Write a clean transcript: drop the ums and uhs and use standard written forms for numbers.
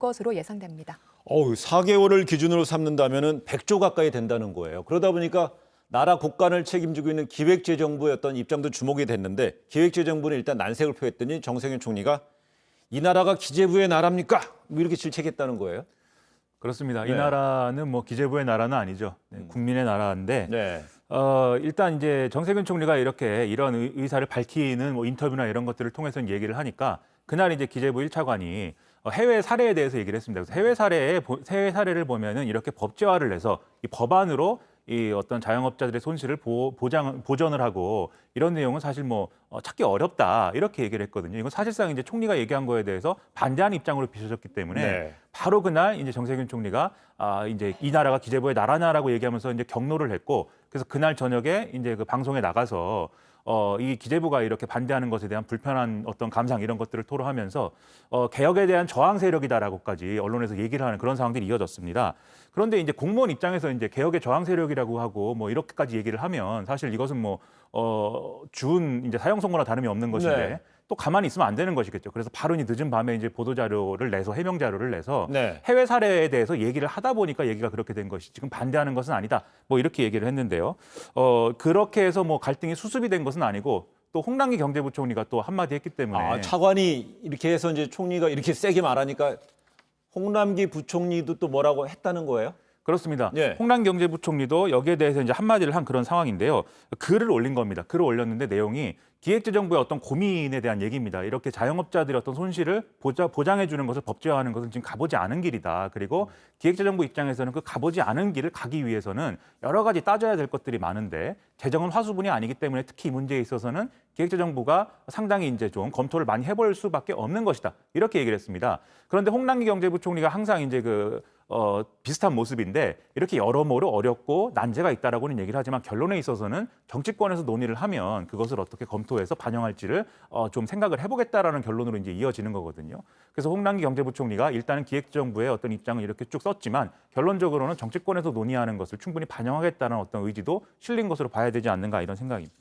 것으로 예상됩니다. 4개월을 기준으로 삼는다면은 100조 가까이 된다는 거예요. 그러다 보니까 나라 국간을 책임지고 있는 기획재정부의 어떤 입장도 주목이 됐는데 기획재정부는 일단 난색을 표했더니 정세균 총리가 이 나라가 기재부의 나라입니까? 뭐 이렇게 질책했다는 거예요. 그렇습니다. 네. 이 나라는 뭐 기재부의 나라는 아니죠. 국민의 나라인데 네. 일단 이제 정세균 총리가 이렇게 이런 의사를 밝히는 뭐 인터뷰나 이런 것들을 통해서 얘기를 하니까 그날 이제 기재부 1차관이 해외 사례에 대해서 얘기를 했습니다. 그래서 해외 사례를 보면은 이렇게 법제화를 해서 이 법안으로 이 어떤 자영업자들의 손실을 보전을 하고 이런 내용은 사실 뭐 찾기 어렵다 이렇게 얘기를 했거든요. 이건 사실상 이제 총리가 얘기한 거에 대해서 반대하는 입장으로 비춰졌기 때문에 네. 바로 그날 이제 정세균 총리가 이제 이 나라가 기재부의 나라냐라고 얘기하면서 이제 경로를 했고 그래서 그날 저녁에 이제 그 방송에 나가서 이 기재부가 이렇게 반대하는 것에 대한 불편한 어떤 감상 이런 것들을 토로하면서 개혁에 대한 저항 세력이다라고까지 언론에서 얘기를 하는 그런 상황들이 이어졌습니다. 그런데 이제 공무원 입장에서 이제 개혁의 저항 세력이라고 하고 뭐 이렇게까지 얘기를 하면 사실 이것은 뭐 준 이제 사형 선고나 다름이 없는 것인데 네. 또 가만히 있으면 안 되는 것이겠죠. 그래서 바로 이 늦은 밤에 이제 보도 자료를 내서 해명 자료를 내서 네. 해외 사례에 대해서 얘기를 하다 보니까 얘기가 그렇게 된 것이 지금 반대하는 것은 아니다. 뭐 이렇게 얘기를 했는데요. 그렇게 해서 뭐 갈등이 수습이 된 것은 아니고 또 홍남기 경제부총리가 또 한마디 했기 때문에 차관이 이렇게 해서 이제 총리가 이렇게 세게 말하니까 홍남기 부총리도 또 뭐라고 했다는 거예요? 그렇습니다. 예. 홍남기 경제부총리도 여기에 대해서 이제 한마디를 한 그런 상황인데요. 글을 올린 겁니다. 글을 올렸는데 내용이 기획재정부의 어떤 고민에 대한 얘기입니다. 이렇게 자영업자들의 어떤 손실을 보장해 주는 것을 법제화하는 것은 지금 가보지 않은 길이다. 그리고 기획재정부 입장에서는 그 가보지 않은 길을 가기 위해서는 여러 가지 따져야 될 것들이 많은데 재정은 화수분이 아니기 때문에 특히 이 문제에 있어서는 기획재정부가 상당히 이제 좀 검토를 많이 해볼 수밖에 없는 것이다. 이렇게 얘기를 했습니다. 그런데 홍남기 경제부총리가 항상 이제 비슷한 모습인데 이렇게 여러모로 어렵고 난제가 있다라고는 얘기를 하지만 결론에 있어서는 정치권에서 논의를 하면 그것을 어떻게 검토해서 반영할지를 좀 생각을 해보겠다라는 결론으로 이제 이어지는 거거든요. 그래서 홍남기 경제부총리가 일단은 기획정부의 어떤 입장을 이렇게 쭉 썼지만 결론적으로는 정치권에서 논의하는 것을 충분히 반영하겠다는 어떤 의지도 실린 것으로 봐야 되지 않는가 이런 생각입니다.